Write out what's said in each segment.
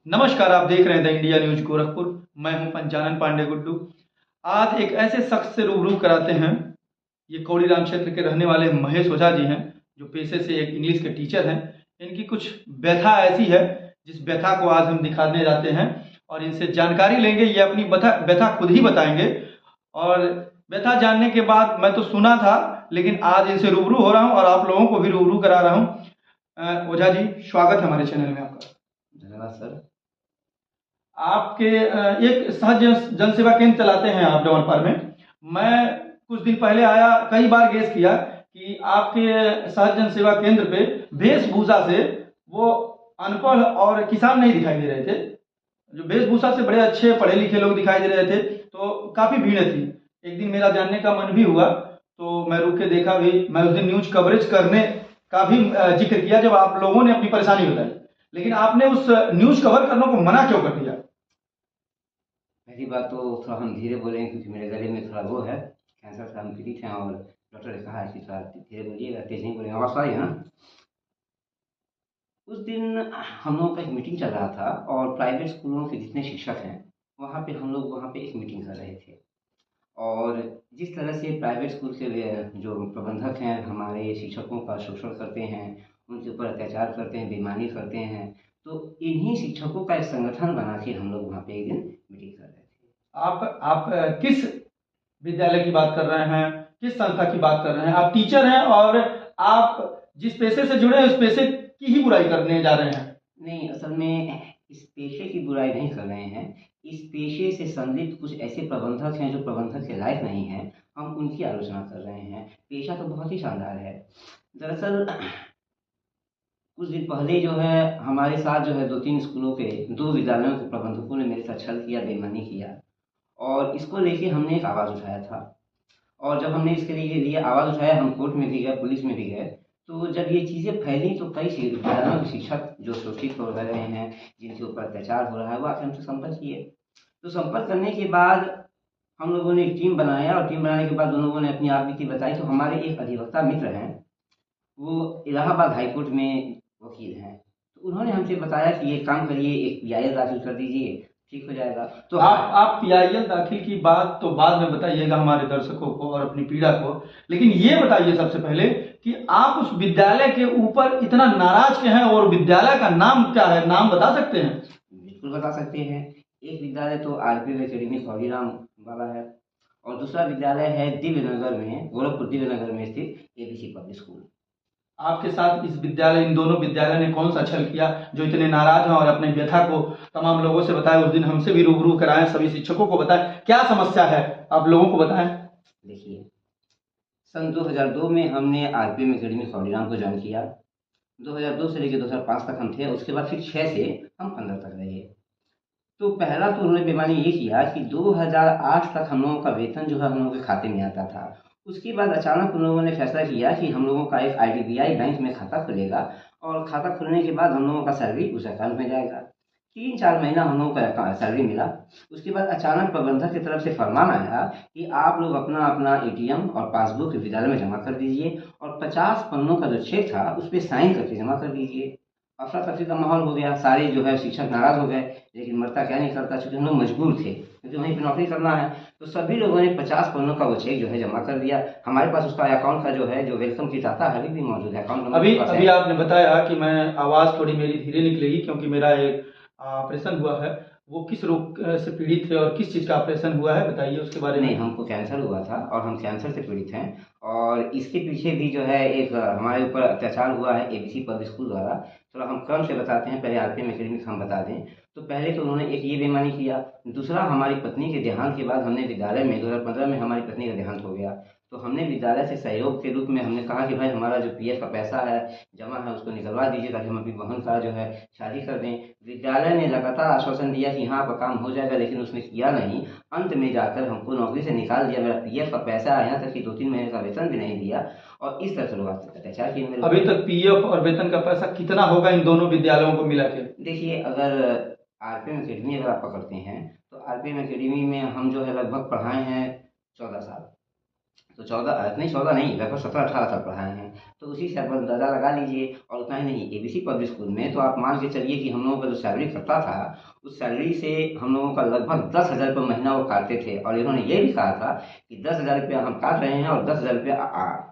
नमस्कार, आप देख रहे हैं द इंडिया न्यूज गोरखपुर। मैं हूं पंचानन पांडे गुड्डू। आज एक ऐसे शख्स से रूबरू कराते हैं। ये कौड़ी राम क्षेत्र के रहने वाले महेश ओझा जी हैं, जो पेशे से एक इंग्लिश के टीचर हैं। इनकी कुछ व्यथा ऐसी है जिस व्यथा को आज हम दिखाने जाते हैं और इनसे जानकारी लेंगे। ये अपनी व्यथा खुद ही बताएंगे और व्यथा जानने के बाद मैं तो सुना था, लेकिन आज इनसे रूबरू हो रहा हूँ और आप लोगों को भी रूबरू करा रहा हूँ। ओझा जी, स्वागत है हमारे चैनल में आपका। धन्यवाद सर। आपके एक सहज जन सेवा केंद्र चलाते हैं आप जौनपुर में। मैं कुछ दिन पहले आया, कई बार गेस किया कि आपके सहज जन सेवा केंद्र पे वेशभूषा से वो अनपढ़ और किसान नहीं दिखाई दे रहे थे। जो वेशभूषा से बड़े अच्छे पढ़े लिखे लोग दिखाई दे रहे थे, तो काफी भीड़ थी। एक दिन मेरा जानने का मन भी हुआ, तो मैं रुक के देखा भी। मैं उस दिन न्यूज कवरेज करने का भी जिक्र किया जब आप लोगों ने अपनी परेशानी बताई, लेकिन आपने उस न्यूज कवर करने को मना क्यों कर दिया? पहली बात तो थोड़ा हम धीरे बोलेंगे क्योंकि मेरे गले में थोड़ा वो है, कैंसर से हम पीड़ित हैं और डॉक्टर ने कहा है कि थोड़ा धीरे बोलिएगा, तेज नहीं बोलेंगे। आवाज़ आ रही है ना? उस दिन हम लोगों का एक मीटिंग चल रहा था और प्राइवेट स्कूलों के जितने शिक्षक हैं वहाँ पे हम लोग वहाँ पे एक मीटिंग कर रहे थे। और जिस तरह से प्राइवेट स्कूल के जो प्रबंधक हैं हमारे शिक्षकों का शोषण करते हैं, उनके ऊपर अत्याचार करते हैं, बेईमानी करते हैं, तो इन्हीं शिक्षकों का एक संगठन बना के हम लोग वहाँ पे एक दिन मीटिंग कर रहे थे। आप किस विद्यालय की बात कर रहे हैं, किस संस्था की बात कर रहे हैं? आप टीचर हैं और आप जिस पेशे से जुड़े हैं उस पेशे की ही बुराई करने जा रहे हैं। नहीं, असल में इस पेशे की बुराई नहीं कर रहे हैं। इस पेशे से संलिप्त कुछ ऐसे प्रबंधक हैं जो प्रबंधक के लायक नहीं हैं, हम उनकी आलोचना कर रहे हैं। पेशा तो बहुत ही शानदार है। दरअसल कुछ दिन पहले जो है हमारे साथ जो है 2-3 स्कूलों के 2 विद्यालयों के प्रबंधकों ने मेरे साथ छल किया, बेईमानी किया और इसको लेके हमने एक आवाज़ उठाया था। और जब हमने इसके लिए आवाज़ उठाया, हम कोर्ट में भी गए, पुलिस में भी गए। तो जब ये चीज़ें फैली तो कई विद्यालयों के शिक्षक जो शोषित हो रहे हैं, जिनके ऊपर अत्याचार हो रहा है, वो आके हमसे संपर्क किए। तो संपर्क करने के बाद हम लोगों ने एक टीम बनाया और टीम बनाने के बाद उन लोगों ने अपनी आप बीती बताई। तो हमारे एक अधिवक्ता मित्र हैं, वो इलाहाबाद हाई कोर्ट में वकील हैं। तो उन्होंने हमसे बताया कि ये काम करिए, एक पीआईएल दाखिल कर दीजिए, ठीक हो जाएगा। तो आप पीआईएल दाखिल की बात तो बाद में बताइएगा हमारे दर्शकों को और अपनी पीड़ा को, लेकिन ये बताइए सबसे पहले कि आप उस विद्यालय के ऊपर इतना नाराज क्यों हैं और विद्यालय का नाम क्या है? नाम बता सकते हैं? बिल्कुल बता सकते हैं। एक विद्यालय तो आरपीएल एकेडमी खौरीराम वाला है और दूसरा विद्यालय है दिव्यनगर में, गोरखपुर दिव्यनगर में स्थित एबीसी पब्लिक स्कूल। आपके साथ इन दोनों विद्यालय ने कौन सा छल किया जो इतने नाराज हैं और अपने व्यथा को तमाम लोगों से बताएं? उस दिन हमसे भी रूबरू कराएं, सभी शिक्षकों को बताएं क्या समस्या है, आप लोगों को बताएं। देखिए, सन 2002 में हमने आरपीएम एकेडमी खौरीराम को ज्वाइन किया। 2002 से लेकर 2005 तक हम थे। उसके बाद फिर 6 से हम 15 तक रहे। तो पहला तो उन्होंने बेईमानी ये किया कि 2008 तक हम लोगों का वेतन जो है हम लोगों के खाते में आता था। उसके बाद अचानक उन लोगों ने फैसला किया कि हम लोगों का एक आईडीबीआई बैंक में खाता खुलेगा और खाता खुलने के बाद हम लोगों का सैलरी उस अकाउंट में जाएगा। 3-4 महीना हम लोगों का सैलरी मिला। उसके बाद अचानक प्रबंधक की तरफ से फरमान आया कि आप लोग अपना अपना एटीएम और पासबुक विद्यालय में जमा कर दीजिए और 50 पन्नों का जो चेक था उस पर साइन करके जमा कर दीजिए। अफरा तफरी का माहौल हो गया, सारे जो है शिक्षक नाराज हो गए, लेकिन मरता क्या नहीं करता, चूंकि हम लोग मजबूर थे क्योंकि वहीं पर नौकरी करना है। तो सभी लोगों ने 50 पन्नों का वो चेक जो है जमा कर दिया। हमारे पास उसका अकाउंट का जो है जो वेलकम किट आता है अभी भी मौजूद है, अकाउंट नंबर अभी के पास अभी है। आपने बताया कि मैं आवाज़ थोड़ी मेरी धीरे निकलेगी क्योंकि मेरा एक ऑपरेशन हुआ है। वो किस रोग से पीड़ित थे और किस चीज़ का ऑपरेशन हुआ है, बताइए उसके बारे नहीं, में। हमको कैंसर हुआ था और हम कैंसर से पीड़ित हैं। और इसके पीछे भी जो है एक हमारे ऊपर अत्याचार हुआ है एबीसी पब्लिक स्कूल द्वारा। थोड़ा हम क्रम से बताते हैं, पहले आरपीएम एकेडमी का हम बता दें। तो पहले तो उन्होंने एक ये बेईमानी किया। दूसरा, हमारी पत्नी के देहांत के बाद हमने विद्यालय में 2015 में हमारी पत्नी का देहांत हो गया। तो हमने विद्यालय से सहयोग के रूप में हमने कहा कि भाई हमारा जो पीएफ का पैसा है जमा है उसको निकलवा दीजिए ताकि हम अपनी बहन का जो है शादी कर दें। विद्यालय ने लगातार आश्वासन दिया कि हाँ आपका काम हो जाएगा, लेकिन उसने किया नहीं। अंत में जाकर हमको नौकरी से निकाल दिया। मेरा पीएफ का पैसा आया, यहाँ तक कि 2-3 महीने का वेतन भी नहीं दिया और इस तरह से लोग अत्याचार किए मेरे अभी ऊपर। तक पीएफ और वेतन का पैसा कितना होगा इन दोनों विद्यालयों को मिला के? देखिए, अगर आरपीएम एकेडमी अगर आप पकड़ते हैं तो आरपीएम एकेडमी में हम जो है लगभग पढ़ाए हैं 14 साल। तो 14 नहीं, 14 नहीं, लगभग 17-18 साल पढ़ाए हैं। तो उसी से आप अंदाज़ा लगा लीजिए। और उतना ही नहीं, एबीसी पब्लिक स्कूल में तो आप मान के चलिए कि हम लोगों का जो सैलरी कटता था, उस सैलरी से हम लोगों का लगभग 10,000 रुपये महीना वो काटते थे। और इन्होंने ये भी कहा था कि 10,000 रुपया हम काट रहे हैं और 10,000 रुपया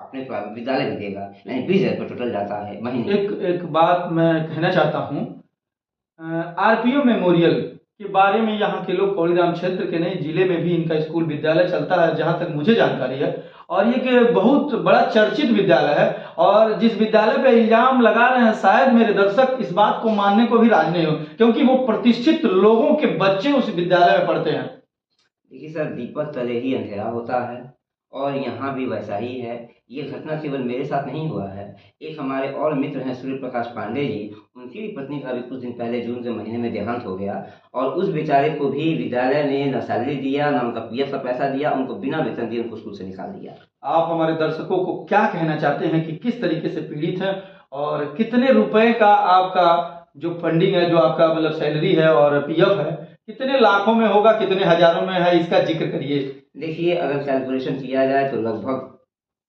अपने विद्यालय में देगा, यानी 20,000 रुपये टोटल जाता है महीने। एक बात मैं कहना चाहता हूँ, आरपीओ मेमोरियल के बारे में यहाँ के लोग कौड़ीराम क्षेत्र के नहीं, जिले में भी इनका स्कूल विद्यालय चलता है जहाँ तक मुझे जानकारी है। और ये कि बहुत बड़ा चर्चित विद्यालय है। और जिस विद्यालय पे इल्जाम लगा रहे हैं, शायद मेरे दर्शक इस बात को मानने को भी राजी नहीं हो, क्योंकि वो प्रतिष्ठित लोगों के बच्चे उस विद्यालय में पढ़ते हैं। देखिए सर, दीपक तले ही अंधेरा होता है, और यहाँ भी वैसा ही है। ये घटना केवल मेरे साथ नहीं हुआ है। एक हमारे और मित्र हैं सूर्य प्रकाश पांडे जी, उनकी भी पत्नी का भी कुछ दिन पहले जून के महीने में देहांत हो गया। और उस बेचारे को भी विद्यालय ने न सैलरी दिया, न उनका पीएफ का पैसा दिया, उनको बिना वेतन दिए उनको स्कूल से निकाल दिया। आप हमारे दर्शकों को क्या कहना चाहते हैं कि किस तरीके से पीड़ित हैं, और कितने रुपए का आपका जो फंडिंग है, जो आपका मतलब सैलरी है और पीएफ है, कितने लाखों में होगा, कितने हजारों में है, इसका जिक्र करिए। देखिए, अगर कैलकुलेशन किया जाए तो लगभग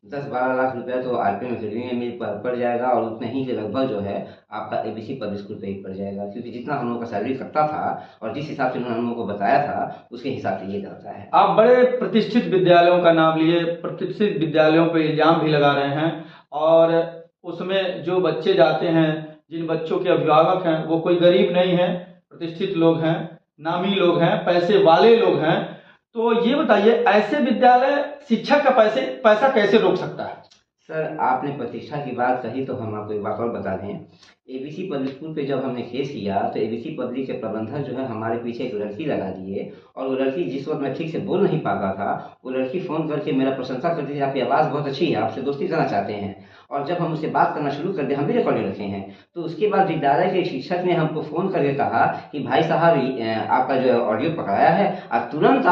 10-12 लाख रुपया तो आरपीएम अकेडमी में मिल पड़ जाएगा, और उतने ही के लगभग जो है आपका एबीसी पब्लिक स्कूल पे ही पड़ जाएगा। क्योंकि जितना हम लोगों का सैलरी कटता था और जिस हिसाब से उन्होंने हम लोगों को बताया था, उसके हिसाब से ये जाता है। आप बड़े प्रतिष्ठित विद्यालयों का नाम लिए, प्रतिष्ठित विद्यालयों पे इल्जाम भी लगा रहे हैं, और उसमें जो बच्चे जाते हैं, जिन बच्चों के अभिभावक हैं, वो कोई गरीब नहीं है, प्रतिष्ठित लोग हैं, नामी लोग हैं, पैसे वाले लोग हैं। तो ये बताइए, ऐसे विद्यालय शिक्षक का पैसा कैसे रोक सकता है? सर, आपने प्रतिष्ठा की बात कही तो हम आपको एक बात और बता दें। एबीसी पब्लिक स्कूल पे जब हमने केस किया तो एबीसी पब्लिक के प्रबंधक जो है हमारे पीछे एक लड़की लगा दिए, और वो लड़की जिस वक्त मैं ठीक से बोल नहीं पाता था, वो लड़की फ़ोन करके मेरा प्रशंसा करती थी, आपकी आवाज़ बहुत अच्छी है, आपसे दोस्ती करना चाहते हैं। और जब हम उससे बात करना शुरू कर दिए, हम भी रिकॉर्डिंग रखे हैं, तो उसके बाद विद्यालय के शिक्षक ने हमको फ़ोन करके कहा कि भाई साहब, आपका जो है ऑडियो पकड़ाया है, आप तुरंत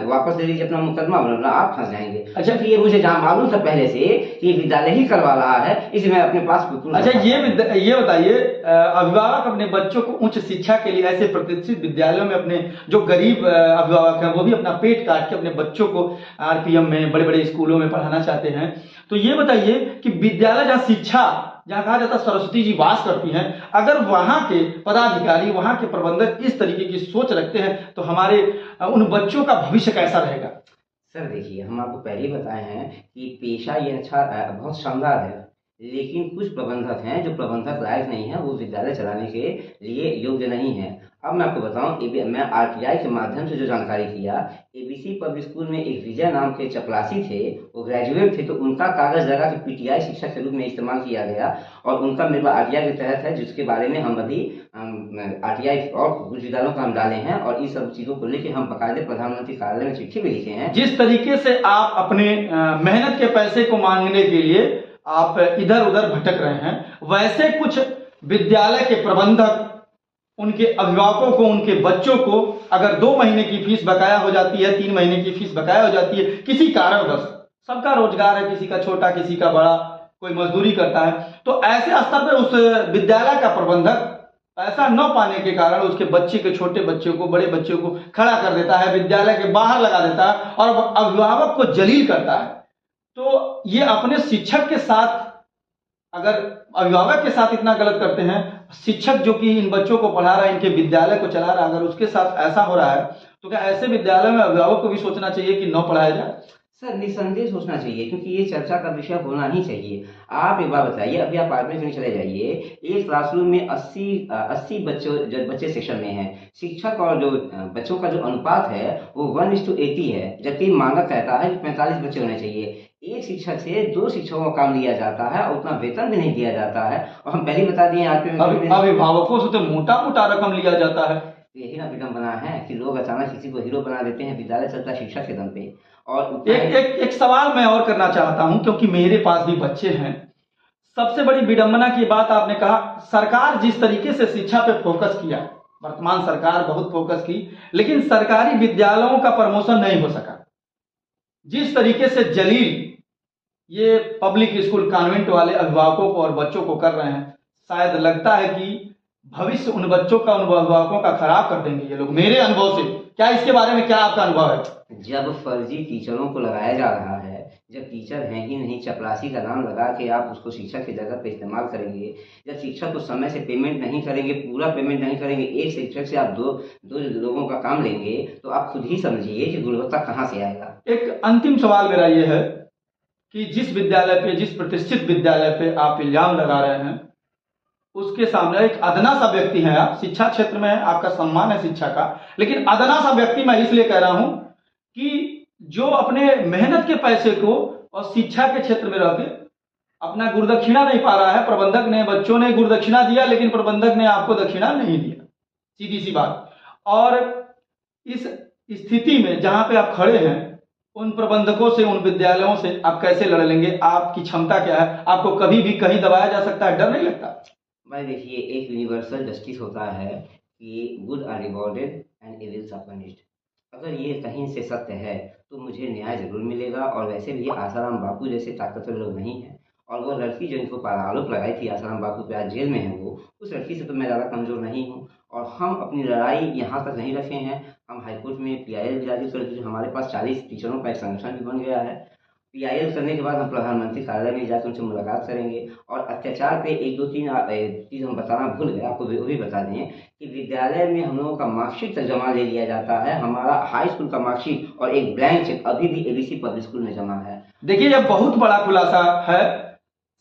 वापस ले लीजिए अपना मुकदमा, वरना आप फंस जाएंगे। अच्छा, कि ये मुझे मालूम था पहले से कि ये विद्यालय ही करवा रहा है, इसलिए मैं अपने पास। अच्छा, ये बताइए, अभिभावक अपने बच्चों को उच्च शिक्षा के लिए ऐसे प्रतिष्ठित विद्यालयों में, अपने जो गरीब अभिभावक हैं, वो भी अपना पेट काट के अपने बच्चों को आरपीएम में, बड़े बड़े स्कूलों में पढ़ाना चाहते हैं। तो ये बताइए कि विद्यालय जहाँ शिक्षा, जहाँ कहा जाता है सरस्वती जी वास करती हैं, अगर वहाँ के पदाधिकारी, वहाँ के प्रबंधक इस तरीके की सोच रखते हैं, तो हमारे उन बच्चों का भविष्य कैसा रहेगा? सर देखिए, हम आपको पहले ही बताए हैं कि पेशा ये अच्छा, बहुत शानदार है, लेकिन कुछ प्रबंधक हैं जो प्रबंधक लायक नहीं है, वो विद्यालय चलाने के लिए योग्य नहीं है। अब मैं आपको बताऊं, मैं आरटीआई के माध्यम से जो जानकारी किया, एबीसी पब्लिक स्कूल में एक विजय नाम के चपरासी थे, वो ग्रेजुएट थे, तो उनका कागज लगा कि पीटीआई शिक्षक के रूप में इस्तेमाल किया गया, और उनका मेरा आरटीआई के तहत है, जिसके बारे में हम अभी आरटीआई और कुछ विद्यालयों का हम डाले हैं, और इन सब चीज़ों को लेकर हम बाकायदे प्रधानमंत्री कार्यालय में चिट्ठी भी लिखे हैं। जिस तरीके से आप अपने मेहनत के पैसे को मांगने के लिए आप इधर उधर भटक रहे हैं, वैसे कुछ विद्यालय के प्रबंधक उनके अभिभावकों को, उनके बच्चों को, अगर 2 महीने की फीस बकाया हो जाती है, 3 महीने की फीस बकाया हो जाती है, किसी कारणवश, सबका रोजगार है, किसी का छोटा किसी का बड़ा, कोई मजदूरी करता है, तो ऐसे स्तर पर उस विद्यालय का प्रबंधक पैसा न पाने के कारण उसके बच्चे के, छोटे बच्चों को, बड़े बच्चों को खड़ा कर देता है, विद्यालय के बाहर लगा देता है, और अभिभावक को जलील करता है। तो ये अपने शिक्षक के साथ, अगर अभिभावक के साथ इतना गलत करते हैं, शिक्षक जो कि इन बच्चों को पढ़ा रहा है, इनके विद्यालय को चला रहा है, अगर उसके साथ ऐसा हो रहा है, तो क्या ऐसे विद्यालय में अभिभावक को भी सोचना चाहिए कि न पढ़ाया जाए? सर निसंदेह सोचना चाहिए, क्योंकि ये चर्चा का विषय होना ही चाहिए। आप एक बार बताइए, अभी आप आर्मी में चले जाइए, एक क्लासरूम में 80 बच्चे सेक्शन में हैं, शिक्षक और जो बच्चों का जो अनुपात है वो 1:80 है, जबकि मानक कहता है कि 45 बच्चे होने चाहिए। एक शिक्षक से 2 शिक्षकों का काम लिया जाता है, और उतना वेतन भी नहीं दिया जाता है, और हम पहले बता दिए अभिभावकों से तो मोटा मोटा रकम लिया जाता है। यही ना विडम्बना है कि लोग अचानक किसी को हीरो बना देते हैं, विद्यालय चलता शिक्षक के दम पे। और एक सवाल मैं और करना चाहता हूं, क्योंकि मेरे पास भी बच्चे हैं। सबसे बड़ी विडंबना की बात आपने कहा, सरकार जिस तरीके से शिक्षा पे फोकस किया, वर्तमान सरकार बहुत फोकस की, लेकिन सरकारी विद्यालयों का प्रमोशन नहीं हो सका। जिस तरीके से जलील ये पब्लिक स्कूल कॉन्वेंट वाले अभिभावकों को और बच्चों को कर रहे हैं, शायद लगता है कि भविष्य उन बच्चों का, उन अभिभावकों का खराब कर देंगे ये लोग, मेरे अनुभव से। क्या इसके बारे में क्या आपका अनुभव है? जब फर्जी टीचरों को लगाया जा रहा है, जब टीचर हैं ही नहीं, चपरासी का नाम लगा के आप उसको शिक्षक की जगह पे इस्तेमाल करेंगे, जब शिक्षक को समय से पेमेंट नहीं करेंगे, पूरा पेमेंट नहीं करेंगे, एक शिक्षक से आप दो लोगों का काम लेंगे, तो आप खुद ही समझिए कि गुणवत्ता कहाँ से आएगा। एक अंतिम सवाल मेरा ये है कि जिस विद्यालय पे, जिस प्रतिष्ठित विद्यालय पे आप इल्जाम लगा रहे हैं, उसके सामने एक अदना सा व्यक्ति है, आप शिक्षा क्षेत्र में है, आपका सम्मान है शिक्षा का, लेकिन अदना सा व्यक्ति मैं इसलिए कह रहा हूं कि जो अपने मेहनत के पैसे को और शिक्षा के क्षेत्र में रह के अपना गुरुदक्षिणा नहीं पा रहा है। प्रबंधक ने, बच्चों ने गुरुदक्षिणा दिया, लेकिन प्रबंधक ने आपको दक्षिणा नहीं दिया, सीधी सी बात। और इस स्थिति में जहां पे आप खड़े हैं, उन प्रबंधकों से, उन विद्यालयों से आप कैसे लड़ लेंगे? आपकी क्षमता क्या है? आपको कभी भी कहीं दबाया जा सकता है, डर नहीं लगता? भाई देखिए, एक यूनिवर्सल जस्टिस होता है कि good are rewarded and evils are punished. अगर ये कहीं से सत्य है तो मुझे न्याय जरूर मिलेगा। और वैसे भी आसाराम बापू जैसे ताकतवर लोग नहीं हैं, और वो लड़की जो इनको पर आरोप लगाई थी आसाराम बापू पे, आज जेल में है वो, उस लड़की से तो मैं ज़्यादा कमज़ोर नहीं हूँ। और हम अपनी लड़ाई यहाँ तक नहीं रखे हैं, हम हाईकोर्ट में PIL जारी कर दी। हमारे पास 40 टीचरों का एक संगठन भी बन गया है। PIL करने के बाद हम प्रधानमंत्री कार्यालय में जाकर उनसे मुलाकात करेंगे। और अत्याचार पे एक दो तीन चीज़ हम बताना भूल गए, आपको वो भी बता दें कि विद्यालय में हम लोगों का मार्कशीट तक जमा ले लिया जाता है। हमारा हाई स्कूल का मार्कशीट और एक ब्लैंक चेक अभी भी ABC पब्लिक स्कूल में जमा है। देखिए, यह बहुत बड़ा खुलासा है।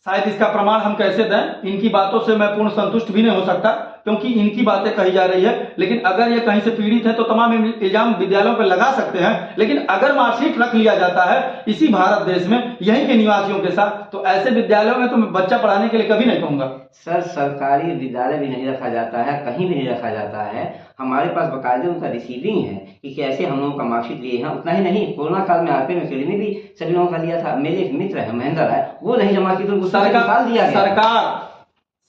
शायद इसका प्रमाण हम कैसे दें? इनकी बातों से मैं पूर्ण संतुष्ट भी नहीं हो सकता, क्योंकि इनकी बातें कही जा रही है। लेकिन अगर ये कहीं से पीड़ित है तो तमाम इल्जाम विद्यालयों पर लगा सकते हैं। लेकिन अगर मार्कशीट रख लिया जाता है इसी भारत देश में, यहीं के निवासियों के साथ, तो ऐसे विद्यालयों में तो मैं बच्चा पढ़ाने के लिए कभी नहीं कहूंगा। सर, सरकारी विद्यालय भी नहीं रखा जाता है, कहीं भी नहीं रखा जाता है। हमारे पास बाकायदे उनका रिसीविंग है कि कैसे हम लोगों का मार्कशीट लिए हैं। उतना ही नहीं, कोरोना काल में RPM अकेडमी भी सभी लोगों का लिया था। मेरे एक मित्र है महेंद्र राय, वो नहीं जमा की तो निकाल दिया गया।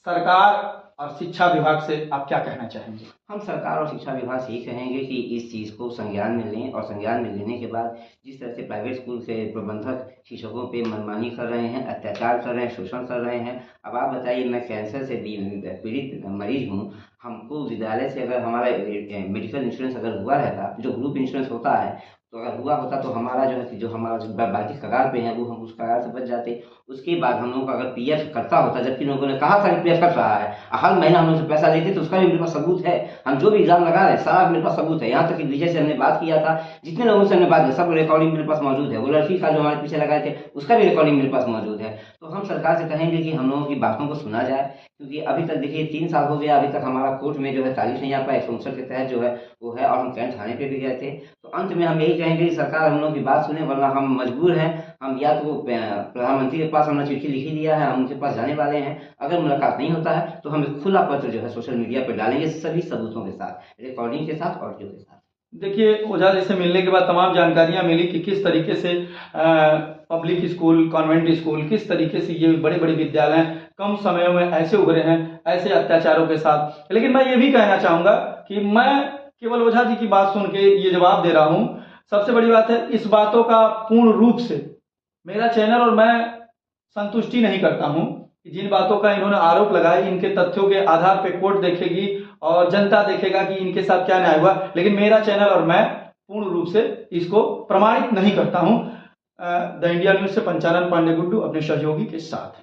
सरकार और शिक्षा विभाग से आप क्या कहना चाहेंगे? हम सरकार और शिक्षा विभाग से ही कहेंगे कि इस चीज़ को संज्ञान में लें, और संज्ञान में लेने के बाद जिस तरह से प्राइवेट स्कूल के प्रबंधक शिक्षकों पे मनमानी कर रहे हैं, अत्याचार कर रहे हैं, शोषण कर रहे हैं। अब आप बताइए, मैं कैंसर से पीड़ित मरीज हूँ, हमको विद्यालय से अगर हमारा मेडिकल इंश्योरेंस अगर हुआ रहता, जो ग्रुप इंश्योरेंस होता है, तो अगर हुआ होता तो हमारा जो हमारा बाकी कगार पे है वो हम उस कगार से बच जाते। उसके बाद हम लोगों का अगर PF कटता होता, जबकि लोगों ने कहा था कि PF कट रहा है, हर महीना हम लोग से पैसा लेते, तो उसका भी मेरे पास सबूत है। हम जो भी इल्जाम लगा रहे हैं सारा मेरे पास सबूत है। यहाँ तक कि विजय से हमने बात किया था, जितने लोगों से हमने बात की सब रिकॉर्डिंग मेरे पास मौजूद है। वो लड़की का जो हमारे पीछे लगाए थे उसका भी रिकॉर्डिंग मेरे पास मौजूद है। तो हम सरकार से कहेंगे कि हम लोगों की बातों को सुना जाए, क्योंकि अभी तक देखिए 3 साल हो गया, अभी तक हमारा कोर्ट में जो है तारीफ नहीं आ पाया। 159 के तहत जो है वो है, और हम कैंट थाने पे भी गए थे। तो अंत में हम यही कहेंगे कि सरकार हम लोगों की बात सुने, वरना हम मजबूर हैं। हम या तो प्रधानमंत्री के पास हमने चिट्ठी लिखी दिया है, हम उनके पास जाने वाले हैं। अगर मुलाकात नहीं होता है तो हम एक खुला पत्र जो है सोशल मीडिया पर डालेंगे, सभी सबूतों के साथ, रिकॉर्डिंग के साथ, ऑडियो के साथ। देखिए, ओझा जी से मिलने के बाद तमाम जानकारियां मिली कि किस तरीके से पब्लिक स्कूल, कॉन्वेंट स्कूल, किस तरीके से ये बड़े बड़े विद्यालय कम समयों में ऐसे उभरे हैं, ऐसे अत्याचारों के साथ। लेकिन मैं ये भी कहना चाहूंगा कि मैं केवल ओझा जी की बात सुन के ये जवाब दे रहा हूं। सबसे बड़ी बात है, इस बातों का पूर्ण रूप से मेरा चैनल और मैं संतुष्टि नहीं करता हूं कि जिन बातों का इन्होंने आरोप लगाए, इनके तथ्यों के आधार पर कोर्ट देखेगी और जनता देखेगा कि इनके साथ क्या न्याय हुआ। लेकिन मेरा चैनल और मैं पूर्ण रूप से इसको प्रमाणित नहीं करता हूं। द इंडिया न्यूज से पंचानन पांडे गुड्डू अपने सहयोगी के साथ।